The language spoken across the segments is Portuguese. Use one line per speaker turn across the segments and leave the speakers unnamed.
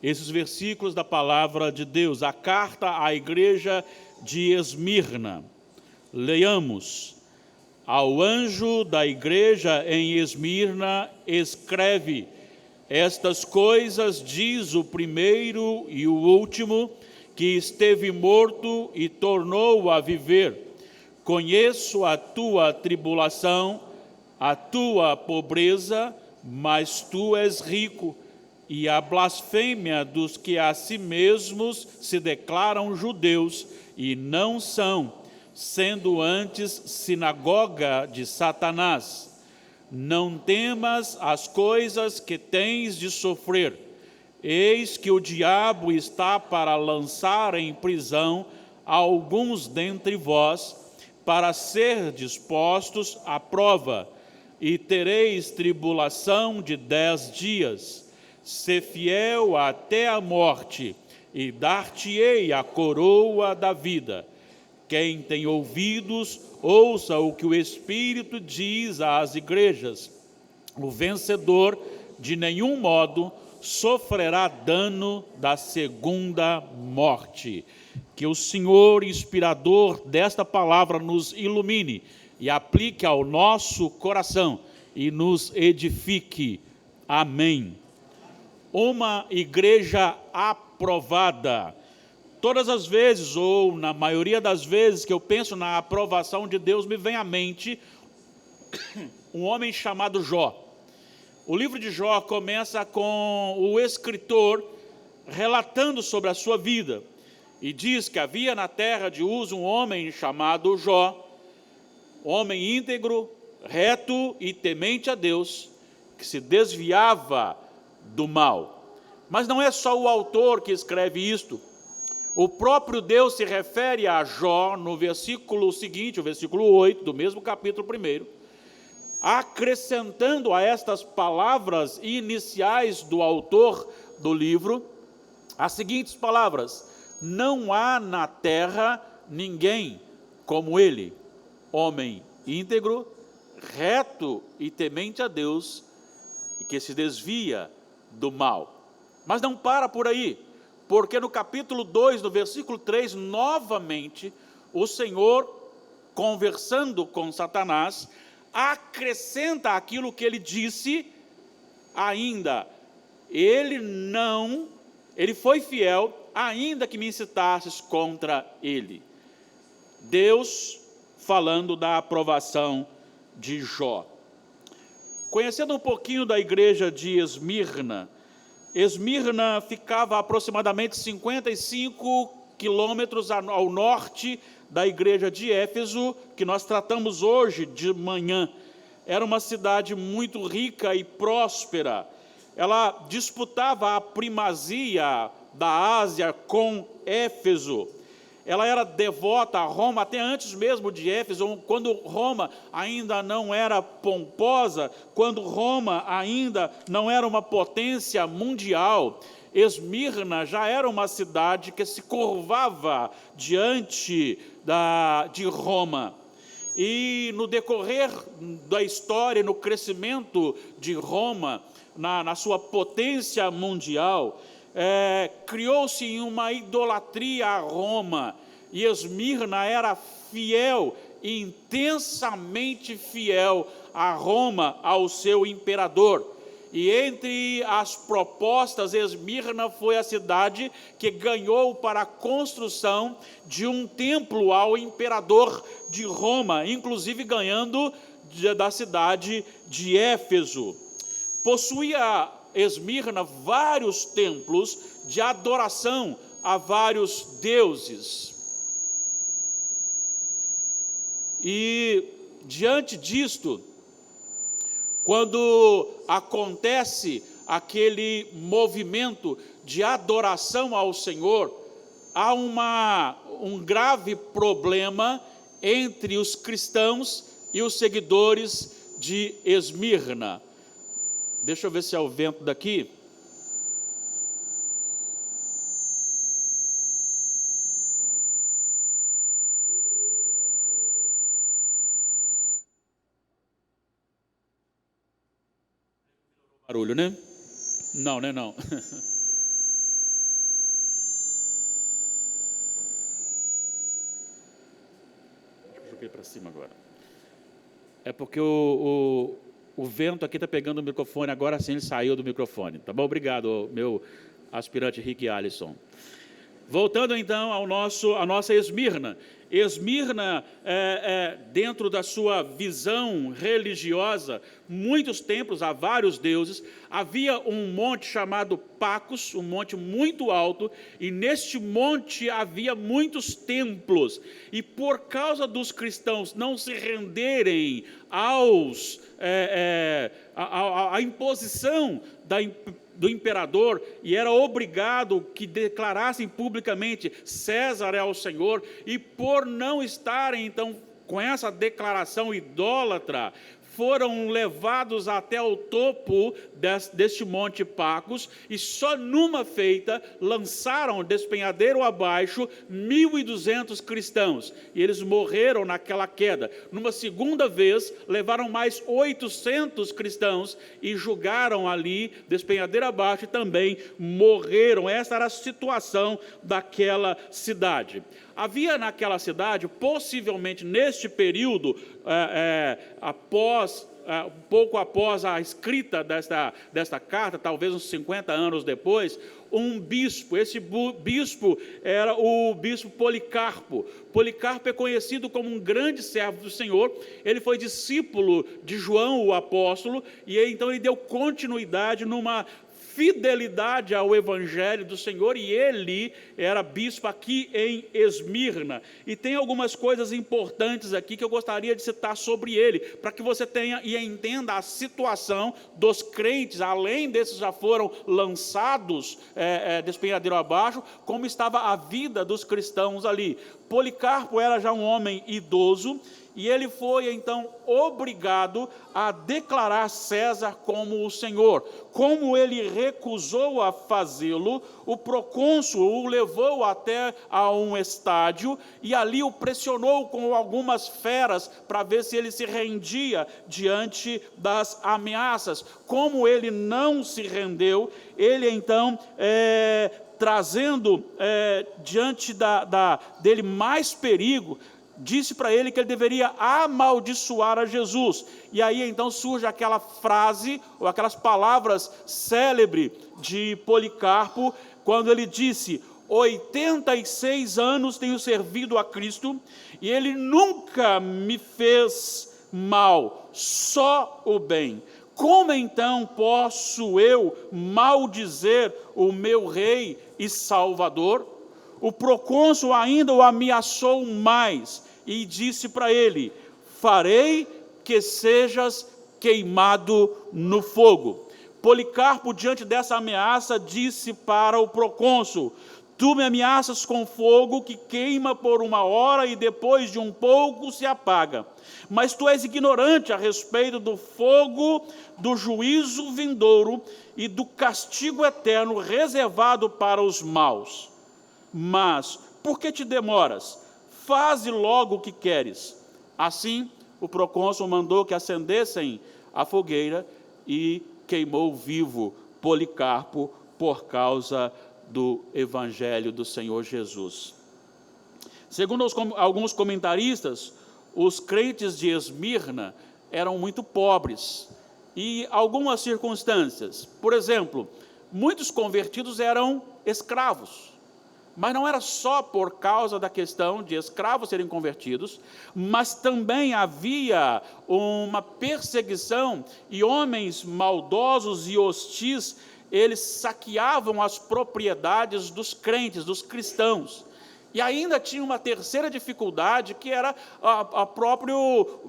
esses versículos da palavra de Deus, a carta à igreja de Esmirna. Leiamos. Ao anjo da igreja em Esmirna escreve: estas coisas diz o primeiro e o último, que esteve morto e tornou a viver. Conheço a tua tribulação, a tua pobreza, mas tu és rico, e a blasfêmia dos que a si mesmos se declaram judeus e não são, sendo antes sinagoga de Satanás. Não temas as coisas que tens de sofrer. Eis que o diabo está para lançar em prisão alguns dentre vós, para ser dispostos à prova, e tereis tribulação de 10 dias. Sê fiel até a morte, e dar-te-ei a coroa da vida. Quem tem ouvidos, ouça o que o Espírito diz às igrejas. O vencedor, de nenhum modo, sofrerá dano da segunda morte. Que o Senhor, inspirador desta palavra, nos ilumine e aplique ao nosso coração e nos edifique. Amém. Uma igreja aprovada. Todas as vezes, ou na maioria das vezes, que eu penso na aprovação de Deus, me vem à mente um homem chamado Jó. O livro de Jó começa com o escritor relatando sobre a sua vida. E diz que havia na terra de Uz um homem chamado Jó, homem íntegro, reto e temente a Deus, que se desviava do mal. Mas não é só o autor que escreve isto. O próprio Deus se refere a Jó no versículo seguinte, o versículo 8, do mesmo capítulo 1, acrescentando a estas palavras iniciais do autor do livro, as seguintes palavras: não há na terra ninguém como ele, homem íntegro, reto e temente a Deus, e que se desvia do mal. Mas não para por aí, porque no capítulo 2, no versículo 3, novamente, o Senhor, conversando com Satanás, acrescenta aquilo que ele disse ainda. Ele foi fiel, ainda que me incitasses contra ele. Deus falando da aprovação de Jó. Conhecendo um pouquinho da igreja de Esmirna, Esmirna ficava a aproximadamente 55 quilômetros ao norte da igreja de Éfeso, que nós tratamos hoje de manhã. Era uma cidade muito rica e próspera. Ela disputava a primazia da Ásia com Éfeso. Ela era devota a Roma até antes mesmo de Éfeso, quando Roma ainda não era pomposa, quando Roma ainda não era uma potência mundial. Esmirna já era uma cidade que se curvava diante de Roma. E no decorrer da história, no crescimento de Roma, na sua potência mundial, criou-se uma idolatria a Roma, e Esmirna era fiel, intensamente fiel a Roma, ao seu imperador. E entre as propostas, Esmirna foi a cidade que ganhou para a construção de um templo ao imperador de Roma, inclusive ganhando da cidade de Éfeso. Possuía Esmirna vários templos de adoração a vários deuses. E diante disto, quando acontece aquele movimento de adoração ao Senhor, há um grave problema entre os cristãos e os seguidores de Esmirna. Deixa eu ver se é o vento daqui. Barulho, né? Não, né? Não. aqui para cima agora. É porque o vento aqui está pegando o microfone, agora sim ele saiu do microfone. Tá bom? Obrigado, meu aspirante Rick Alisson. Voltando então à nossa Esmirna. Esmirna, dentro da sua visão religiosa, muitos templos, há vários deuses, havia um monte chamado Pacos, um monte muito alto, e neste monte havia muitos templos, e por causa dos cristãos não se renderem à imposição do imperador, e era obrigado que declarassem publicamente César é o Senhor, e por não estarem então com essa declaração idólatra, foram levados até o topo deste monte Pacos, e só numa feita lançaram despenhadeiro abaixo 1.200 cristãos, e eles morreram naquela queda. Numa segunda vez, levaram mais 800 cristãos e julgaram ali, despenhadeiro abaixo, e também morreram. Essa era a situação daquela cidade. Havia naquela cidade, possivelmente neste período, pouco após a escrita desta carta, talvez uns 50 anos depois, um bispo. Esse bispo era o bispo Policarpo. Policarpo é conhecido como um grande servo do Senhor. Ele foi discípulo de João, o apóstolo, e então ele deu continuidade numa fidelidade ao Evangelho do Senhor, e ele era bispo aqui em Esmirna. E tem algumas coisas importantes aqui que eu gostaria de citar sobre ele, para que você tenha e entenda a situação dos crentes, além desses já foram lançados despenhadeiro abaixo, como estava a vida dos cristãos ali. Policarpo era já um homem idoso, e ele foi então obrigado a declarar César como o Senhor. Como ele recusou a fazê-lo, o procônsul o levou até a um estádio e ali o pressionou com algumas feras para ver se ele se rendia diante das ameaças. Como ele não se rendeu, ele então trazendo diante dele mais perigo, disse para ele que ele deveria amaldiçoar a Jesus. E aí então surge aquela frase, ou aquelas palavras célebres de Policarpo, quando ele disse: 86 anos tenho servido a Cristo, e ele nunca me fez mal, só o bem. Como então posso eu maldizer o meu rei e salvador? O procônsul ainda o ameaçou mais e disse para ele: farei que sejas queimado no fogo. Policarpo, diante dessa ameaça, disse para o procônsul: tu me ameaças com fogo que queima por 1 hora e depois de um pouco se apaga. Mas tu és ignorante a respeito do fogo, do juízo vindouro e do castigo eterno reservado para os maus. Mas por que te demoras? Faze logo o que queres. Assim, o procônsul mandou que acendessem a fogueira e queimou vivo Policarpo por causa do Evangelho do Senhor Jesus. Segundo alguns comentaristas, os crentes de Esmirna eram muito pobres, e algumas circunstâncias, por exemplo, muitos convertidos eram escravos, mas não era só por causa da questão de escravos serem convertidos, mas também havia uma perseguição, e homens maldosos e hostis, eles saqueavam as propriedades dos crentes, dos cristãos. E ainda tinha uma terceira dificuldade, que era a próprio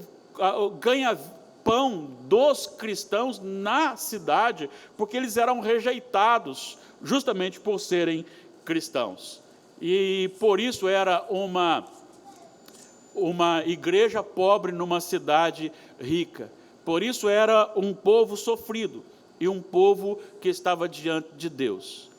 ganha-pão dos cristãos na cidade, porque eles eram rejeitados justamente por serem cristãos. E por isso era uma igreja pobre numa cidade rica. Por isso era um povo sofrido e um povo que estava diante de Deus.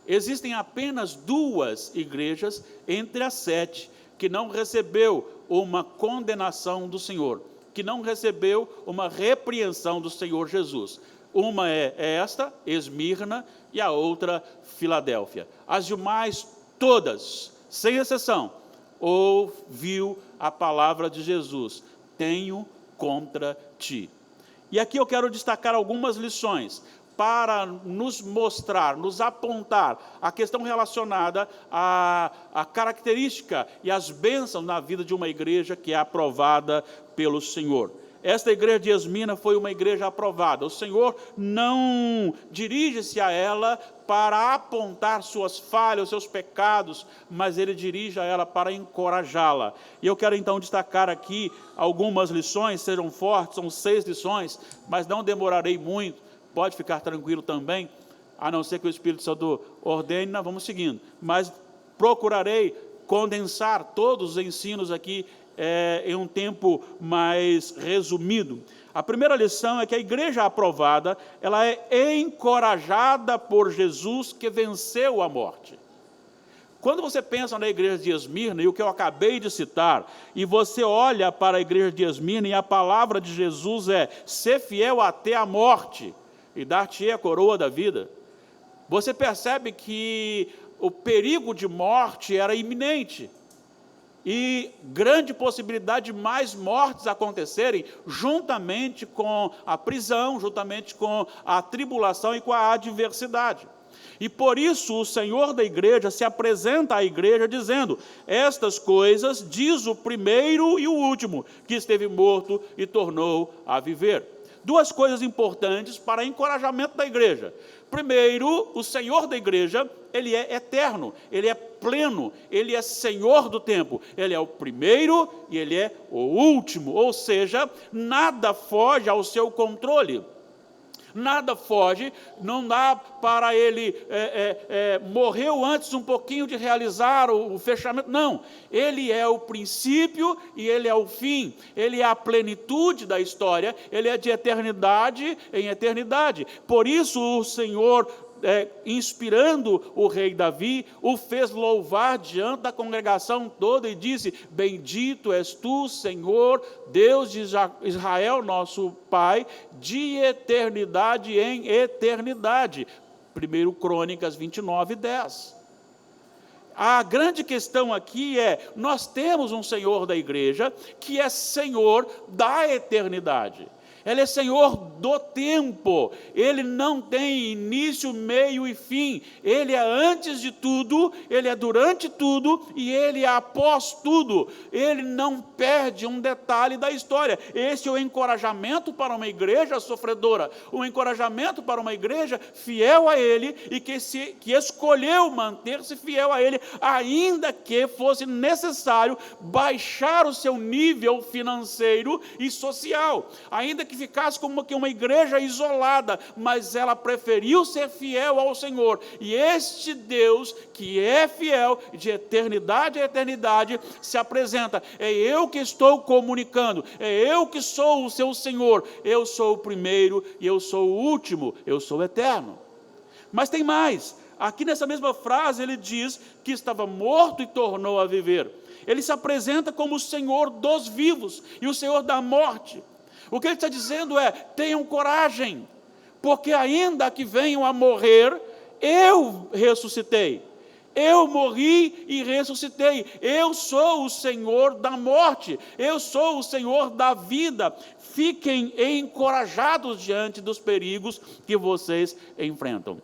Existem apenas 2 igrejas entre as 7 que não recebeu uma condenação do Senhor, que não recebeu uma repreensão do Senhor Jesus. Uma é esta, Esmirna, e a outra, Filadélfia. As demais, todas, sem exceção, ouviu a palavra de Jesus: tenho contra ti. E aqui eu quero destacar algumas lições para nos mostrar, nos apontar a questão relacionada à característica e às bênçãos na vida de uma igreja que é aprovada pelo Senhor. Esta igreja de Esmirna foi uma igreja aprovada. O Senhor não dirige-se a ela para apontar suas falhas, seus pecados, mas Ele dirige a ela para encorajá-la. E eu quero então destacar aqui algumas lições, sejam fortes, são 6 lições, mas não demorarei muito, pode ficar tranquilo também, a não ser que o Espírito Santo ordene, nós vamos seguindo. Mas procurarei condensar todos os ensinos aqui em um tempo mais resumido. A primeira lição é que a igreja aprovada, ela é encorajada por Jesus que venceu a morte. Quando você pensa na igreja de Esmirna, e o que eu acabei de citar, e você olha para a igreja de Esmirna, e a palavra de Jesus é: ser fiel até a morte, e dar-te a coroa da vida. Você percebe que o perigo de morte era iminente, e grande possibilidade de mais mortes acontecerem, juntamente com a prisão, juntamente com a tribulação e com a adversidade. E por isso o Senhor da igreja se apresenta à igreja dizendo: estas coisas diz o primeiro e o último, que esteve morto e tornou a viver. 2 coisas importantes para encorajamento da igreja. Primeiro, o Senhor da igreja, Ele é eterno, Ele é pleno, Ele é Senhor do tempo. Ele é o primeiro e Ele é o último, ou seja, nada foge ao seu controle. Nada foge, não dá para ele morreu antes um pouquinho de realizar o fechamento, não. Ele é o princípio e Ele é o fim. Ele é a plenitude da história, Ele é de eternidade em eternidade. Por isso o Senhor, inspirando o rei Davi, o fez louvar diante da congregação toda e disse: bendito és tu, Senhor, Deus de Israel, nosso Pai, de eternidade em eternidade. 1 Crônicas 29:10. A grande questão aqui é: nós temos um Senhor da igreja que é Senhor da eternidade. Ele é Senhor do tempo, Ele não tem início, meio e fim, Ele é antes de tudo, Ele é durante tudo e Ele é após tudo. Ele não perde um detalhe da história. Esse é o encorajamento para uma igreja sofredora, um encorajamento para uma igreja fiel a Ele e que escolheu manter-se fiel a Ele, ainda que fosse necessário baixar o seu nível financeiro e social, ainda que ficasse como que uma igreja isolada, mas ela preferiu ser fiel ao Senhor. E este Deus, que é fiel de eternidade a eternidade, se apresenta: é eu que estou comunicando, é eu que sou o seu Senhor, eu sou o primeiro e eu sou o último, eu sou eterno. Mas tem mais, aqui nessa mesma frase ele diz que estava morto e tornou a viver. Ele se apresenta como o Senhor dos vivos e o Senhor da morte. O que ele está dizendo é: tenham coragem, porque ainda que venham a morrer, eu ressuscitei. Eu morri e ressuscitei. Eu sou o Senhor da morte. Eu sou o Senhor da vida. Fiquem encorajados diante dos perigos que vocês enfrentam.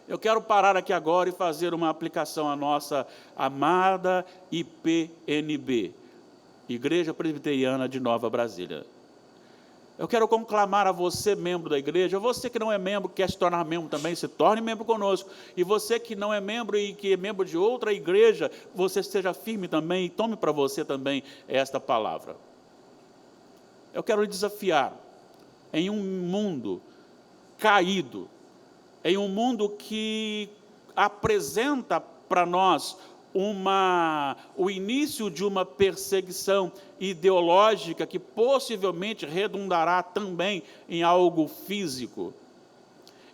Eu quero parar aqui agora e fazer uma aplicação à nossa amada IPNB, Igreja Presbiteriana de Nova Brasília. Eu quero conclamar a você, membro da igreja, você que não é membro, quer se tornar membro também, se torne membro conosco. E você que não é membro e que é membro de outra igreja, você esteja firme também e tome para você também esta palavra. Eu quero lhe desafiar, em um mundo caído, em um mundo que apresenta para nós o início de uma perseguição ideológica que possivelmente redundará também em algo físico.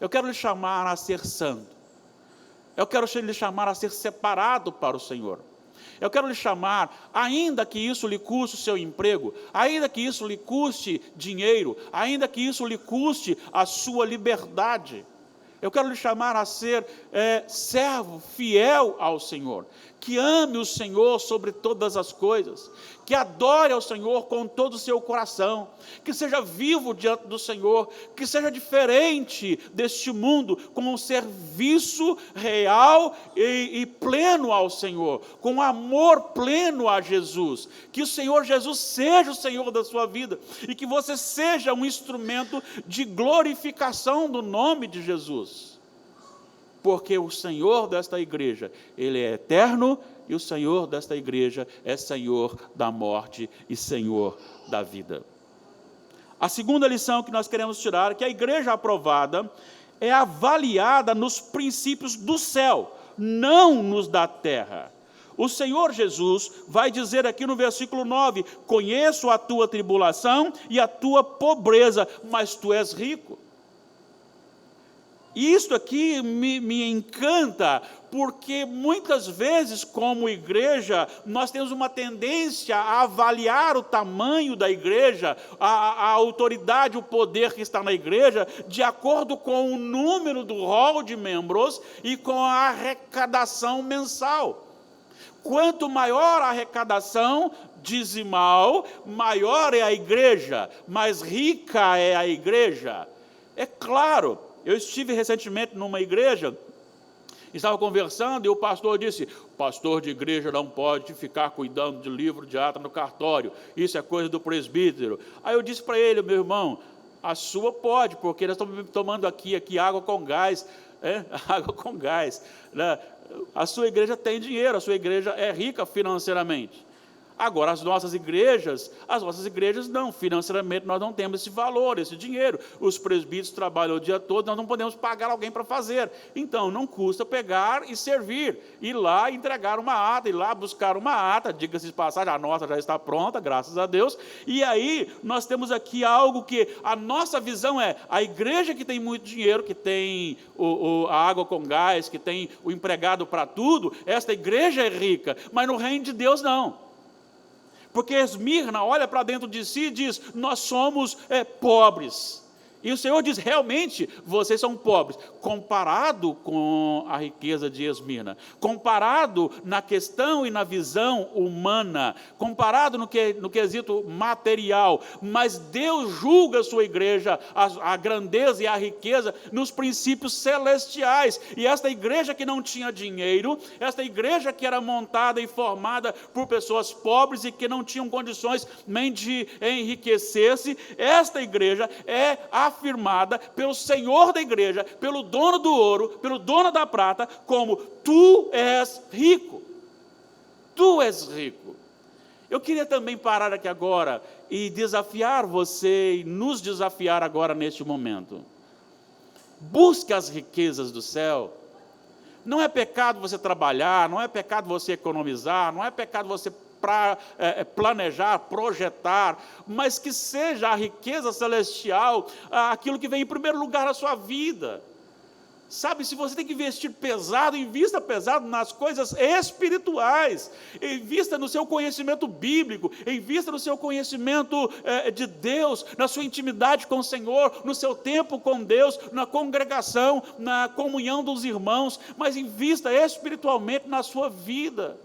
Eu quero lhe chamar a ser santo. Eu quero lhe chamar a ser separado para o Senhor. Eu quero lhe chamar, ainda que isso lhe custe o seu emprego, ainda que isso lhe custe dinheiro, ainda que isso lhe custe a sua liberdade. Eu quero lhe chamar a ser servo fiel ao Senhor, que ame o Senhor sobre todas as coisas, que adore ao Senhor com todo o seu coração, que seja vivo diante do Senhor, que seja diferente deste mundo, com um serviço real e pleno ao Senhor, com amor pleno a Jesus, que o Senhor Jesus seja o Senhor da sua vida, e que você seja um instrumento de glorificação do nome de Jesus, porque o Senhor desta igreja, Ele é eterno, e o Senhor desta igreja é Senhor da morte e Senhor da vida. A segunda lição que nós queremos tirar é que a igreja aprovada é avaliada nos princípios do céu, não nos da terra. O Senhor Jesus vai dizer aqui no versículo 9, conheço a tua tribulação e a tua pobreza, mas tu és rico. E isso aqui me encanta, porque muitas vezes, como igreja, nós temos uma tendência a avaliar o tamanho da igreja, a autoridade, o poder que está na igreja, de acordo com o número do rol de membros e com a arrecadação mensal. Quanto maior a arrecadação dizimal, maior é a igreja, mais rica é a igreja. É claro, eu estive recentemente numa igreja, estava conversando e o pastor disse, pastor de igreja não pode ficar cuidando de livro de ata no cartório, isso é coisa do presbítero. Aí eu disse para ele, meu irmão, a sua pode, porque nós estamos tomando aqui água com gás, água com gás, né? A sua igreja tem dinheiro, a sua igreja é rica financeiramente. Agora, as nossas igrejas não, financeiramente nós não temos esse valor, esse dinheiro. Os presbíteros trabalham o dia todo, nós não podemos pagar alguém para fazer. Então, não custa pegar e servir, ir lá entregar uma ata, ir lá buscar uma ata, diga-se de passagem, a nossa já está pronta, graças a Deus. E aí, nós temos aqui algo que a nossa visão é, a igreja que tem muito dinheiro, que tem a água com gás, que tem o empregado para tudo, esta igreja é rica, mas no reino de Deus não. Porque Esmirna olha para dentro de si e diz, nós somos pobres. E o Senhor diz, realmente, vocês são pobres, comparado com a riqueza de Esmirna, comparado na questão e na visão humana, comparado no quesito material, mas Deus julga a sua igreja, a grandeza e a riqueza, nos princípios celestiais. E esta igreja que não tinha dinheiro, esta igreja que era montada e formada por pessoas pobres e que não tinham condições nem de enriquecer-se, esta igreja é afirmada pelo Senhor da igreja, pelo dono do ouro, pelo dono da prata, como tu és rico. Tu és rico. Eu queria também parar aqui agora e desafiar você, e nos desafiar agora neste momento. Busque as riquezas do céu. Não é pecado você trabalhar, não é pecado você economizar, não é pecado você planejar, projetar, mas que seja a riqueza celestial aquilo que vem em primeiro lugar na sua vida. Sabe, se você tem que investir pesado, invista pesado nas coisas espirituais, invista no seu conhecimento bíblico, invista no seu conhecimento de Deus, na sua intimidade com o Senhor, no seu tempo com Deus, na congregação, na comunhão dos irmãos, mas invista espiritualmente na sua vida.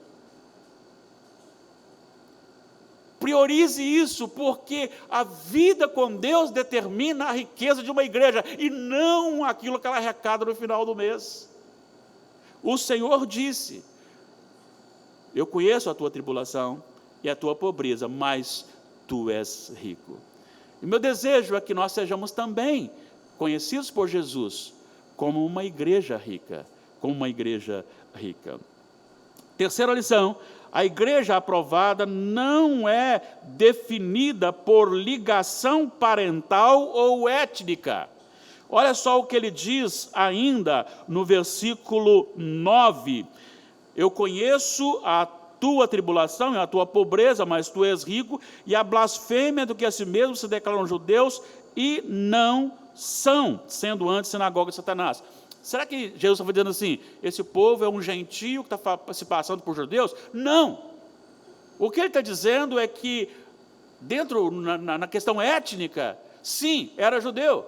Priorize isso, porque a vida com Deus determina a riqueza de uma igreja, e não aquilo que ela arrecada no final do mês. O Senhor disse, eu conheço a tua tribulação e a tua pobreza, mas tu és rico. E meu desejo é que nós sejamos também conhecidos por Jesus como uma igreja rica, Terceira lição, a igreja aprovada não é definida por ligação parental ou étnica. Olha só o que ele diz ainda no versículo 9. Eu conheço a tua tribulação e a tua pobreza, mas tu és rico, e a blasfêmia do que a si mesmo se declaram judeus e não são, sendo antes sinagoga de Satanás. Será que Jesus está dizendo assim, esse povo é um gentio que está se passando por judeus? Não. O que ele está dizendo é que, na questão étnica, sim, era judeu.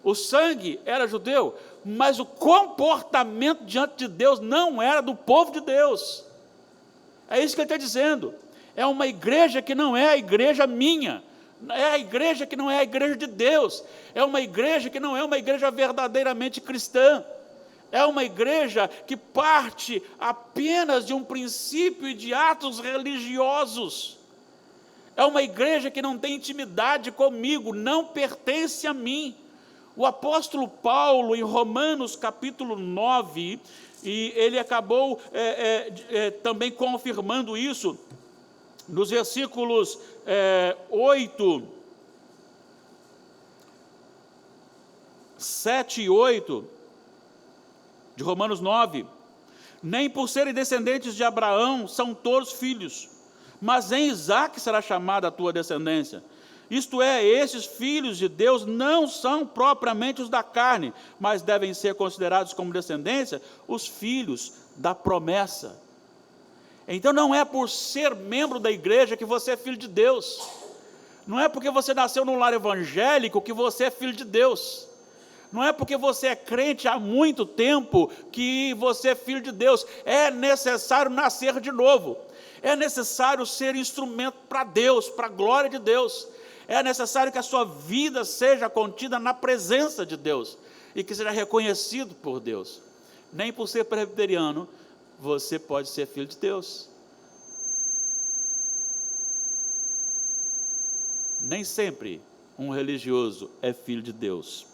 O sangue era judeu, mas o comportamento diante de Deus não era do povo de Deus. É isso que ele está dizendo. É uma igreja que não é a igreja minha. É a igreja que não é a igreja de Deus. É uma igreja que não é uma igreja verdadeiramente cristã. É uma igreja que parte apenas de um princípio e de atos religiosos. É uma igreja que não tem intimidade comigo, não pertence a mim. O apóstolo Paulo, em Romanos capítulo 9, e ele acabou também confirmando isso, nos versículos 8, 7 e 8, de Romanos 9, nem por serem descendentes de Abraão são todos filhos, mas em Isaque será chamada a tua descendência. Isto é, esses filhos de Deus não são propriamente os da carne, mas devem ser considerados como descendência os filhos da promessa. Então não é por ser membro da igreja que você é filho de Deus. Não é porque você nasceu num lar evangélico que você é filho de Deus. Não é porque você é crente há muito tempo que você é filho de Deus. É necessário nascer de novo. É necessário ser instrumento para Deus, para a glória de Deus. É necessário que a sua vida seja contida na presença de Deus e que seja reconhecido por Deus. Nem por ser presbiteriano você pode ser filho de Deus. Nem sempre um religioso é filho de Deus.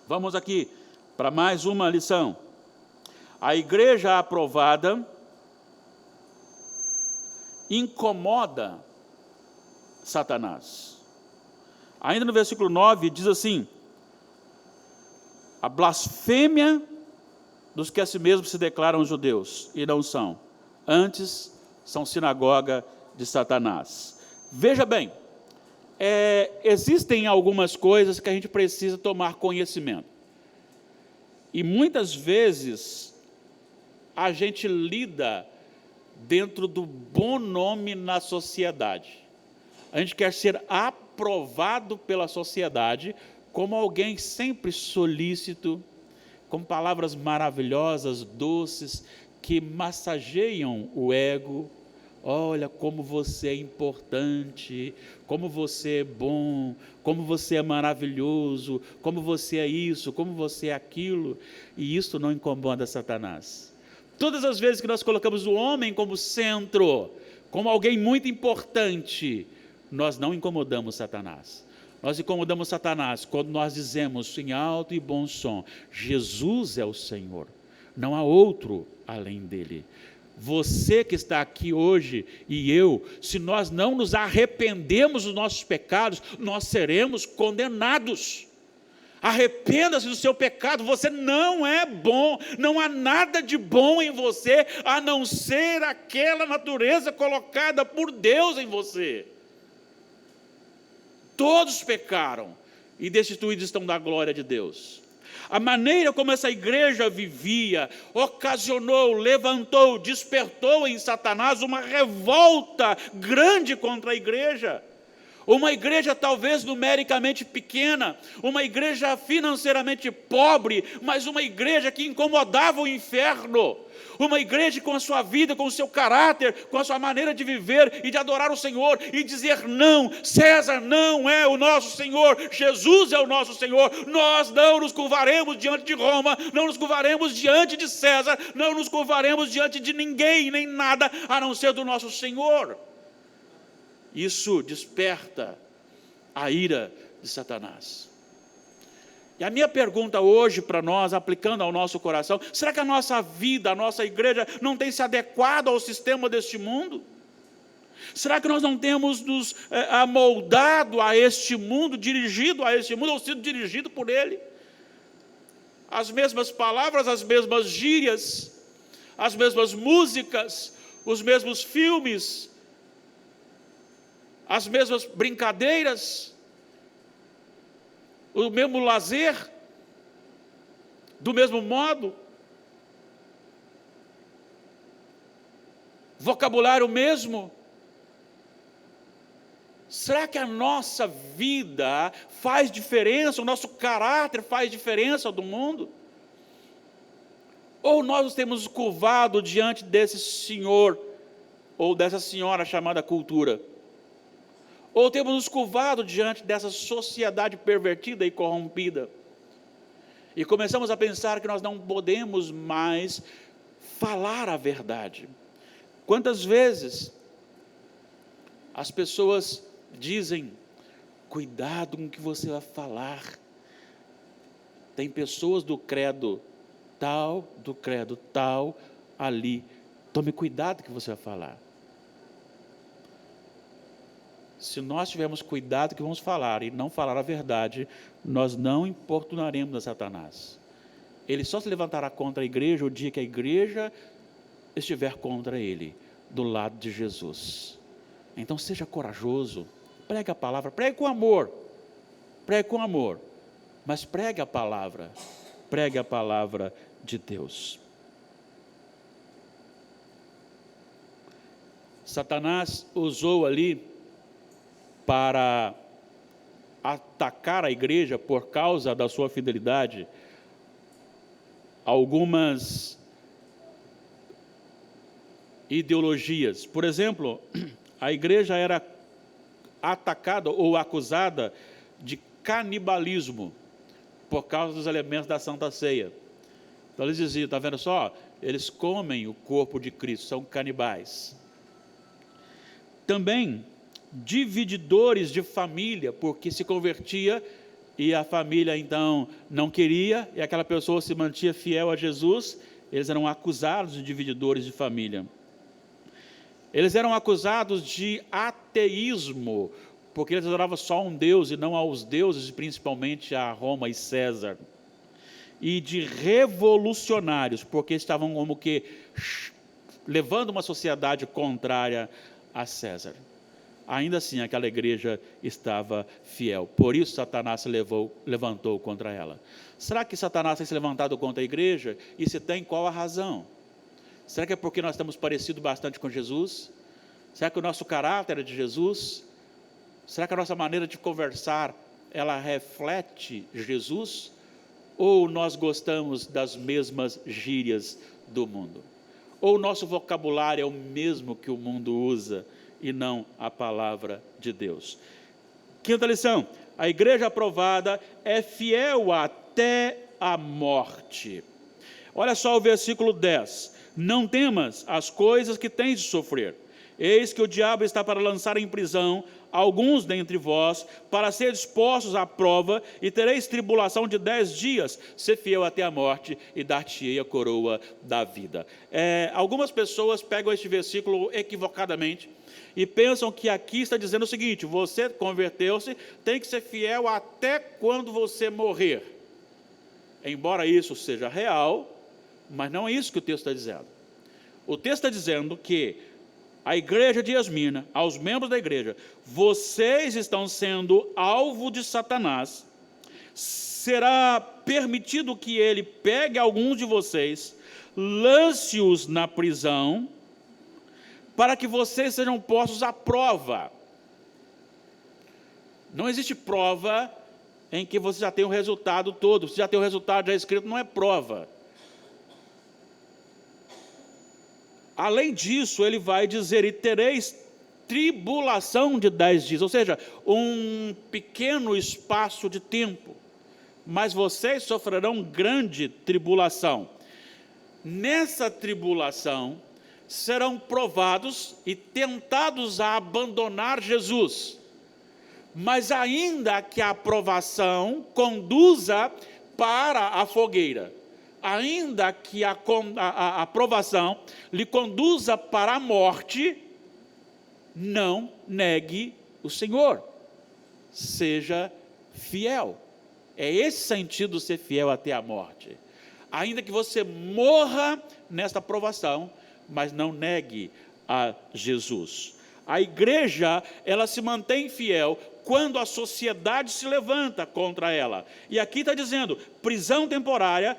Vamos aqui para mais uma lição. A igreja aprovada incomoda Satanás. Ainda no versículo 9 diz assim: a blasfêmia dos que a si mesmos se declaram judeus e não são, antes são sinagoga de Satanás. Veja bem, existem algumas coisas que a gente precisa tomar conhecimento, e muitas vezes a gente lida dentro do bom nome na sociedade. A gente quer ser aprovado pela sociedade como alguém sempre solícito, com palavras maravilhosas, doces, que massageiam o ego. Olha como você é importante, como você é bom, como você é maravilhoso, como você é isso, como você é aquilo. E isso não incomoda Satanás. Todas as vezes que nós colocamos o homem como centro, como alguém muito importante, nós não incomodamos Satanás. Nós incomodamos Satanás quando nós dizemos em alto e bom som: Jesus é o Senhor, não há outro além dele. Você que está aqui hoje e eu, se nós não nos arrependemos dos nossos pecados, nós seremos condenados. Arrependa-se do seu pecado, você não é bom, não há nada de bom em você, a não ser aquela natureza colocada por Deus em você. Todos pecaram e destituídos estão da glória de Deus. A maneira como essa igreja vivia ocasionou, levantou, despertou em Satanás uma revolta grande contra a igreja. Uma igreja talvez numericamente pequena, uma igreja financeiramente pobre, mas uma igreja que incomodava o inferno. Uma igreja com a sua vida, com o seu caráter, com a sua maneira de viver e de adorar o Senhor e dizer: não, César não é o nosso Senhor, Jesus é o nosso Senhor. Nós não nos curvaremos diante de Roma, não nos curvaremos diante de César, não nos curvaremos diante de ninguém, nem nada, a não ser do nosso Senhor. Isso desperta a ira de Satanás. E a minha pergunta hoje para nós, aplicando ao nosso coração: será que a nossa vida, a nossa igreja não tem se adequado ao sistema deste mundo? Será que nós não temos nos amoldado a este mundo, dirigido a este mundo, ou sido dirigido por ele? As mesmas palavras, as mesmas gírias, as mesmas músicas, os mesmos filmes, as mesmas brincadeiras, o mesmo lazer, do mesmo modo, vocabulário mesmo. Será que a nossa vida faz diferença, o nosso caráter faz diferença do mundo? Ou nós nos temos curvado diante desse Senhor ou dessa senhora chamada cultura. Ou temos nos curvado diante dessa sociedade pervertida e corrompida. E começamos a pensar que nós não podemos mais falar a verdade. Quantas vezes as pessoas dizem, cuidado com o que você vai falar. Tem pessoas do credo tal, ali. Tome cuidado com o que você vai falar. Se nós tivermos cuidado com o que vamos falar e não falar a verdade, nós não importunaremos a Satanás. Ele só se levantará contra a igreja o dia que a igreja estiver contra ele, do lado de Jesus. Então seja corajoso, pregue a palavra, pregue com amor, mas pregue a palavra de Deus. Satanás usou ali para atacar a igreja por causa da sua fidelidade algumas ideologias. Por exemplo, a igreja era atacada ou acusada de canibalismo por causa dos elementos da Santa Ceia. Então eles diziam, está vendo só? Eles comem o corpo de Cristo, são canibais. Também divididores de família, porque se convertia e a família então não queria, e aquela pessoa se mantinha fiel a Jesus, eles eram acusados de divididores de família. Eles eram acusados de ateísmo, porque eles adoravam só um Deus e não aos deuses, principalmente a Roma e César. E de revolucionários, porque estavam como que levando uma sociedade contrária a César. Ainda assim, aquela igreja estava fiel. Por isso, Satanás se levantou contra ela. Será que Satanás tem se levantado contra a igreja? E se tem, qual a razão? Será que é porque nós estamos parecidos bastante com Jesus? Será que o nosso caráter é de Jesus? Será que a nossa maneira de conversar, ela reflete Jesus? Ou nós gostamos das mesmas gírias do mundo? Ou o nosso vocabulário é o mesmo que o mundo usa e não a palavra de Deus? Quinta lição, a igreja aprovada é fiel até a morte. Olha só o versículo 10. Não temas as coisas que tens de sofrer. Eis que o diabo está para lançar em prisão alguns dentre vós, para ser expostos à prova, e tereis tribulação de 10 dias, ser fiel até a morte, e dar-te-ei a coroa da vida. Algumas pessoas pegam este versículo equivocadamente, e pensam que aqui está dizendo o seguinte, você converteu-se, tem que ser fiel até quando você morrer. Embora isso seja real, mas não é isso que o texto está dizendo. O texto está dizendo que a igreja de Esmirna, aos membros da igreja, vocês estão sendo alvo de Satanás, será permitido que ele pegue alguns de vocês, lance-os na prisão, para que vocês sejam postos à prova. Não existe prova em que você já tem o resultado todo, você já tem o resultado já escrito, não é prova. Além disso, ele vai dizer, e tereis tribulação de 10 dias, ou seja, um pequeno espaço de tempo, mas vocês sofrerão grande tribulação. Nessa tribulação, serão provados e tentados a abandonar Jesus, mas ainda que a aprovação conduza para a fogueira, ainda que a aprovação lhe conduza para a morte, não negue o Senhor, seja fiel. É esse sentido, ser fiel até a morte. Ainda que você morra nesta aprovação, mas não negue a Jesus. A igreja, ela se mantém fiel quando a sociedade se levanta contra ela. E aqui está dizendo, prisão temporária,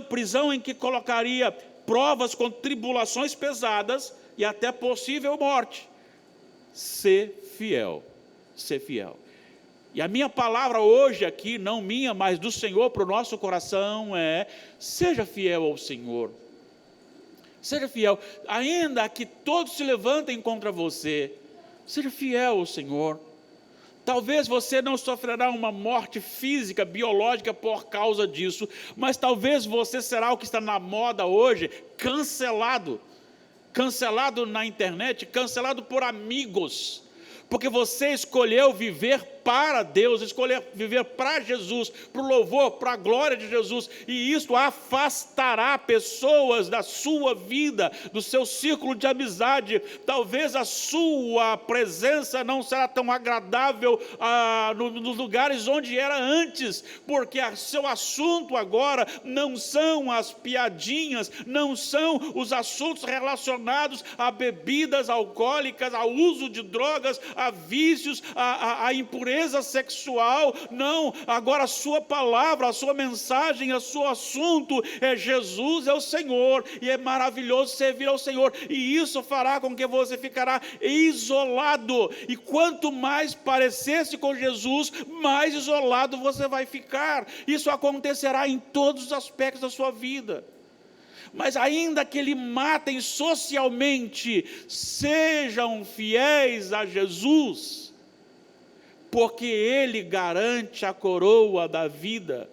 prisão em que colocaria provas com tribulações pesadas e até possível morte. Ser fiel, ser fiel. E a minha palavra hoje aqui, não minha, mas do Senhor para o nosso coração é, seja fiel ao Senhor. Seja fiel, ainda que todos se levantem contra você, seja fiel ao Senhor. Talvez você não sofrerá uma morte física, biológica por causa disso, mas talvez você será o que está na moda hoje, cancelado na internet, cancelado por amigos, porque você escolheu viver para Deus, escolher viver para Jesus, para o louvor, para a glória de Jesus, e isso afastará pessoas da sua vida, do seu círculo de amizade. Talvez a sua presença não será tão agradável nos lugares onde era antes, porque seu assunto agora não são as piadinhas, não são os assuntos relacionados a bebidas alcoólicas, ao uso de drogas, a vícios, a impureza sexual. Não, agora a sua palavra, a sua mensagem, o seu assunto é Jesus, é o Senhor, e é maravilhoso servir ao Senhor, e isso fará com que você ficará isolado, e quanto mais parecer-se com Jesus, mais isolado você vai ficar. Isso acontecerá em todos os aspectos da sua vida. Mas ainda que lhe matem socialmente, sejam fiéis a Jesus, porque Ele garante a coroa da vida.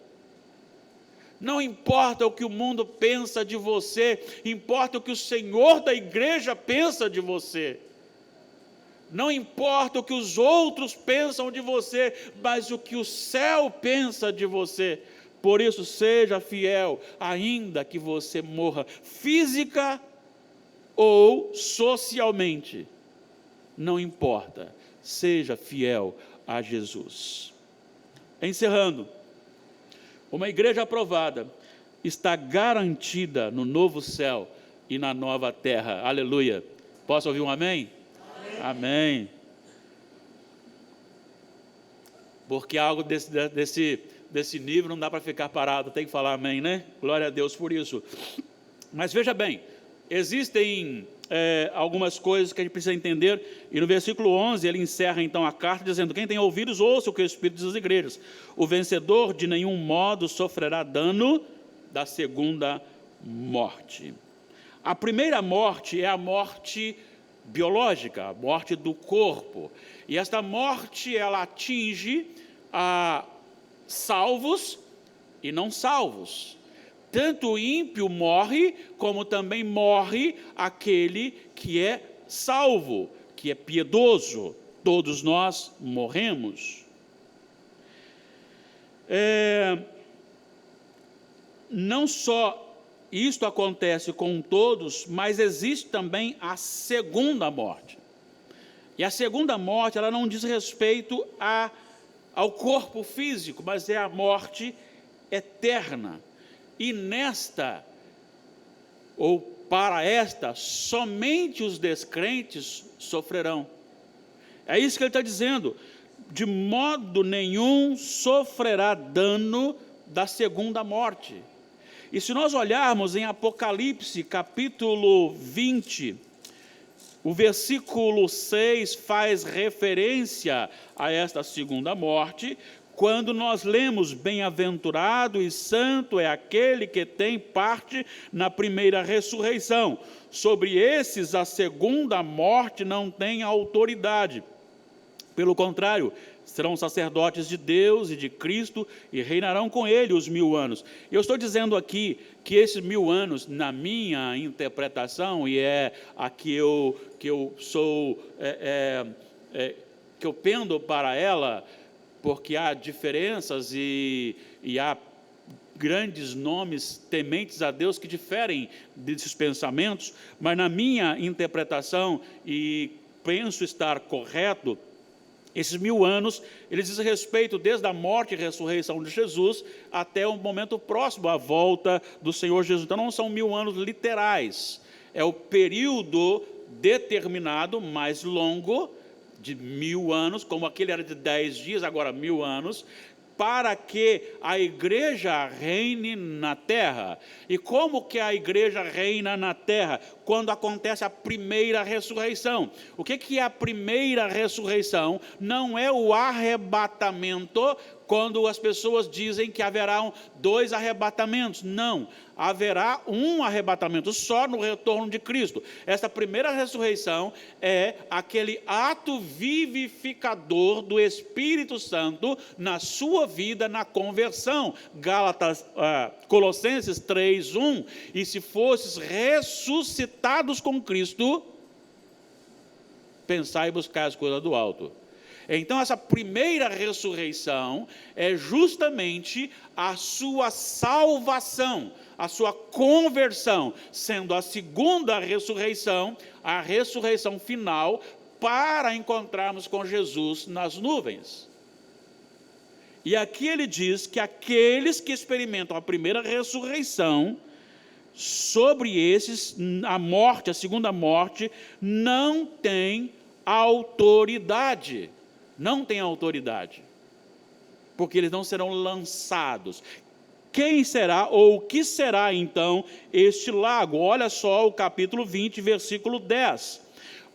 Não importa o que o mundo pensa de você, importa o que o Senhor da igreja pensa de você. Não importa o que os outros pensam de você, mas o que o céu pensa de você. Por isso, seja fiel, ainda que você morra física ou socialmente. Não importa, seja fiel a Jesus. Encerrando, uma igreja aprovada está garantida no novo céu e na nova terra. Aleluia. Posso ouvir um amém? Amém. Amém. Porque algo desse nível não dá para ficar parado, tem que falar amém, né? Glória a Deus por isso. Mas veja bem, existem algumas coisas que a gente precisa entender, e no versículo 11 ele encerra então a carta dizendo: quem tem ouvidos, ouça o que o Espírito diz às igrejas. O vencedor de nenhum modo sofrerá dano da segunda morte. A primeira morte é a morte biológica, a morte do corpo, e esta morte ela atinge a salvos e não salvos. Tanto o ímpio morre, como também morre aquele que é salvo, que é piedoso. Todos nós morremos. Não só isto acontece com todos, mas existe também a segunda morte. E a segunda morte, ela não diz respeito ao corpo físico, mas é a morte eterna. E nesta, ou para esta, somente os descrentes sofrerão. É isso que ele está dizendo: de modo nenhum sofrerá dano da segunda morte. E se nós olharmos em Apocalipse, capítulo 20, o versículo 6 faz referência a esta segunda morte, quando nós lemos: bem-aventurado e santo é aquele que tem parte na primeira ressurreição. Sobre esses a segunda morte não tem autoridade. Pelo contrário, serão sacerdotes de Deus e de Cristo e reinarão com ele os 1000 anos. Eu estou dizendo aqui que esses 1000 anos, na minha interpretação, e é a que eu pendo para ela, porque há diferenças e há grandes nomes tementes a Deus que diferem desses pensamentos, mas na minha interpretação, e penso estar correto, esses 1000 anos, eles dizem respeito desde a morte e ressurreição de Jesus até o momento próximo à volta do Senhor Jesus. Então não são 1000 anos literais, é o período determinado, mais longo, de 1000 anos, como aquele era de 10 dias, agora 1000 anos, para que a igreja reine na terra. E como que a igreja reina na terra? Quando acontece a primeira ressurreição. O que é a primeira ressurreição? Não é o arrebatamento quando as pessoas dizem que haverá 2 arrebatamentos. Não, haverá um arrebatamento só no retorno de Cristo. Essa primeira ressurreição é aquele ato vivificador do Espírito Santo na sua vida, na conversão. Colossenses 3:1, e se fosses ressuscitados com Cristo, pensai e buscar as coisas do alto. Então, essa primeira ressurreição é justamente a sua salvação, a sua conversão, sendo a segunda ressurreição, a ressurreição final, para encontrarmos com Jesus nas nuvens. E aqui ele diz que aqueles que experimentam a primeira ressurreição, sobre esses, a segunda morte, não tem autoridade. Não tem autoridade, porque eles não serão lançados. Quem será, ou o que será então este lago? Olha só o capítulo 20, versículo 10.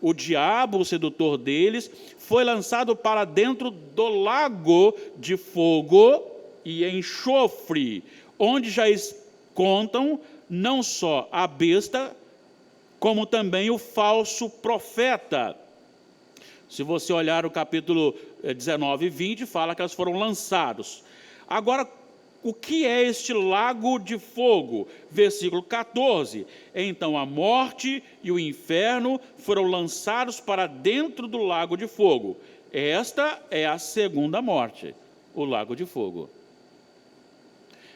O diabo, o sedutor deles, foi lançado para dentro do lago de fogo e enxofre, onde já contam não só a besta, como também o falso profeta. Se você olhar o capítulo 19 e 20, fala que elas foram lançados. Agora, o que é este lago de fogo? Versículo 14. Então a morte e o inferno foram lançados para dentro do lago de fogo. Esta é a segunda morte, o lago de fogo.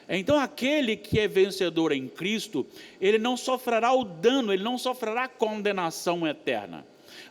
Então aquele que é vencedor em Cristo, ele não sofrerá o dano, ele não sofrerá a condenação eterna,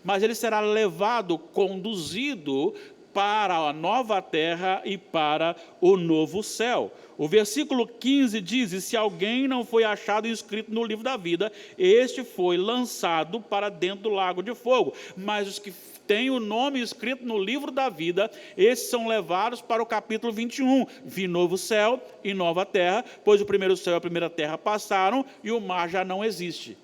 mas ele será levado, conduzido para a nova terra e para o novo céu. O versículo 15 diz: e se alguém não foi achado inscrito no livro da vida, este foi lançado para dentro do lago de fogo. Mas os que têm o nome escrito no livro da vida, esses são levados para o capítulo 21. Vi novo céu e nova terra, pois o primeiro céu e a primeira terra passaram e o mar já não existe.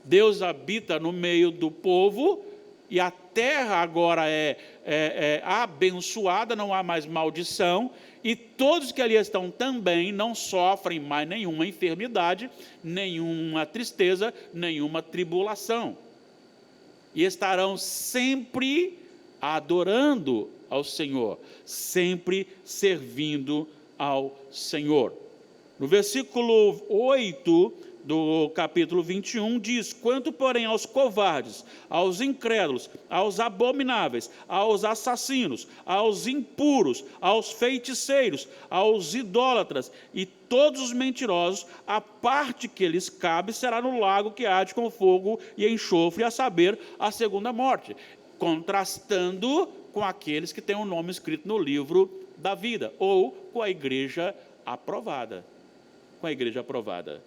Deus habita no meio do povo, e a terra agora é abençoada, não há mais maldição, e todos que ali estão também não sofrem mais nenhuma enfermidade, nenhuma tristeza, nenhuma tribulação. E estarão sempre adorando ao Senhor, sempre servindo ao Senhor. No versículo 8 do capítulo 21 diz: quanto porém aos covardes, aos incrédulos, aos abomináveis, aos assassinos, aos impuros, aos feiticeiros, aos idólatras e todos os mentirosos, a parte que lhes cabe será no lago que arde com fogo e enxofre, a saber, a segunda morte, contrastando com aqueles que têm o nome escrito no livro da vida, ou com a igreja aprovada. Com a igreja aprovada.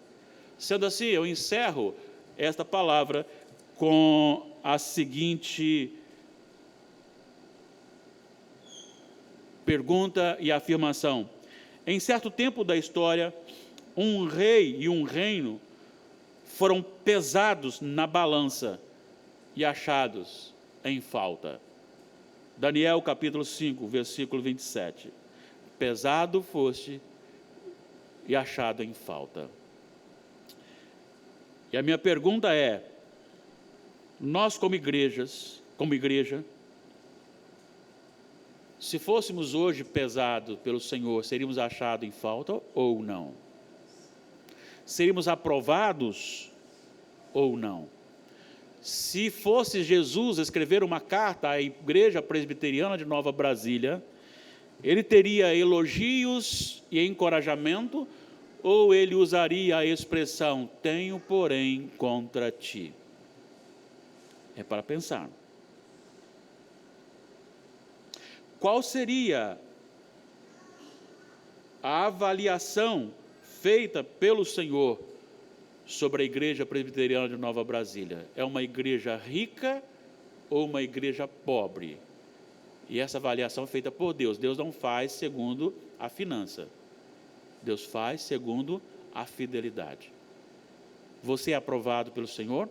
Sendo assim, eu encerro esta palavra com a seguinte pergunta e afirmação. Em certo tempo da história, um rei e um reino foram pesados na balança e achados em falta. Daniel capítulo 5, versículo 27. Pesado foste e achado em falta. E a minha pergunta é: nós como igreja, se fôssemos hoje pesados pelo Senhor, seríamos achados em falta ou não? Seríamos aprovados ou não? Se fosse Jesus escrever uma carta à Igreja Presbiteriana de Nova Brasília, ele teria elogios e encorajamento, ou ele usaria a expressão: tenho, porém, contra ti? É para pensar. Qual seria a avaliação feita pelo Senhor sobre a Igreja Presbiteriana de Nova Brasília? É uma igreja rica ou uma igreja pobre? E essa avaliação é feita por Deus. Deus não faz segundo a finança. Deus faz segundo a fidelidade. Você é aprovado pelo Senhor?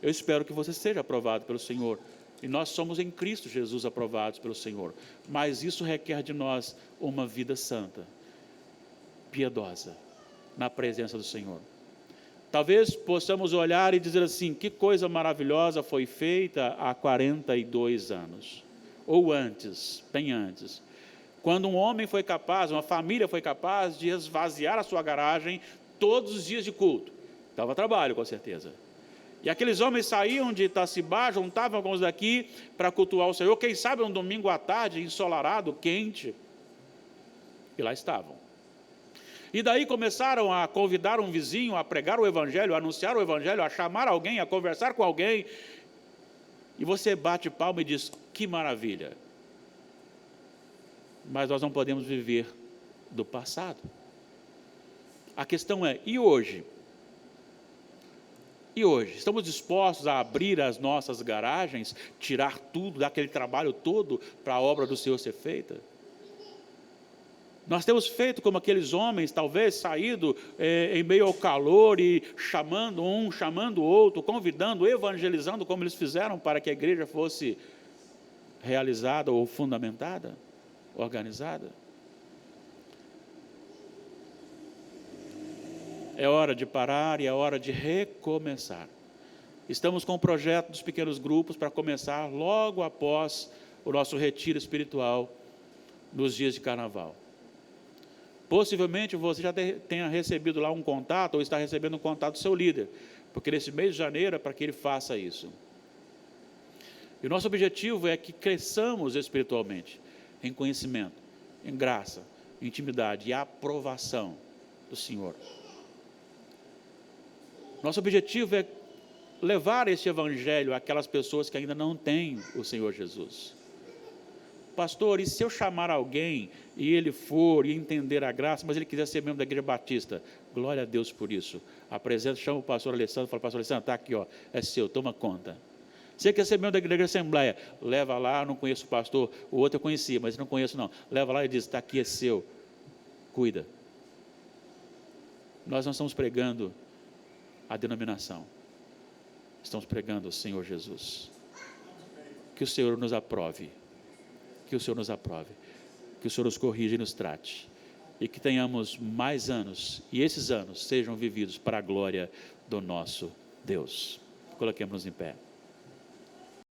Eu espero que você seja aprovado pelo Senhor. E nós somos em Cristo Jesus aprovados pelo Senhor. Mas isso requer de nós uma vida santa, piedosa, na presença do Senhor. Talvez possamos olhar e dizer assim, que coisa maravilhosa foi feita há 42 anos. Ou antes, bem antes. Quando um homem foi capaz, uma família foi capaz de esvaziar a sua garagem todos os dias de culto. Dava trabalho, com certeza. E aqueles homens saíam de Itacibá, juntavam alguns daqui para cultuar o Senhor, quem sabe um domingo à tarde, ensolarado, quente, e lá estavam. E daí começaram a convidar um vizinho a pregar o Evangelho, a anunciar o Evangelho, a chamar alguém, a conversar com alguém, e você bate palma e diz, que maravilha. Mas nós não podemos viver do passado. A questão é, e hoje? E hoje, estamos dispostos a abrir as nossas garagens, tirar tudo, dar aquele trabalho todo para a obra do Senhor ser feita? Nós temos feito como aqueles homens, talvez saído em meio ao calor e chamando um, chamando o outro, convidando, evangelizando, como eles fizeram para que a igreja fosse realizada ou fundamentada, organizada? É hora de parar e é hora de recomeçar. Estamos com o projeto dos pequenos grupos para começar logo após o nosso retiro espiritual nos dias de carnaval. Possivelmente você já tenha recebido lá um contato ou está recebendo um contato do seu líder, porque nesse mês de janeiro é para que ele faça isso. E o nosso objetivo é que cresçamos espiritualmente, em conhecimento, em graça, em intimidade e aprovação do Senhor. Nosso objetivo é levar este evangelho àquelas pessoas que ainda não têm o Senhor Jesus. Pastor, e se eu chamar alguém e ele for e entender a graça, mas ele quiser ser membro da Igreja Batista? Glória a Deus por isso. Apresenta, chama o pastor Alessandro, fala, pastor Alessandro, está aqui, ó, é seu, toma conta. Você quer ser membro da Igreja Assembleia? Leva lá, não conheço o pastor, o outro eu conhecia, mas não conheço não. Leva lá e diz, está aqui, é seu, cuida. Nós não estamos pregando a denominação, estamos pregando o Senhor Jesus. Que o Senhor nos aprove, que o Senhor nos aprove, que o Senhor nos corrija e nos trate, e que tenhamos mais anos, e esses anos sejam vividos para a glória do nosso Deus. Coloquemos-nos em pé.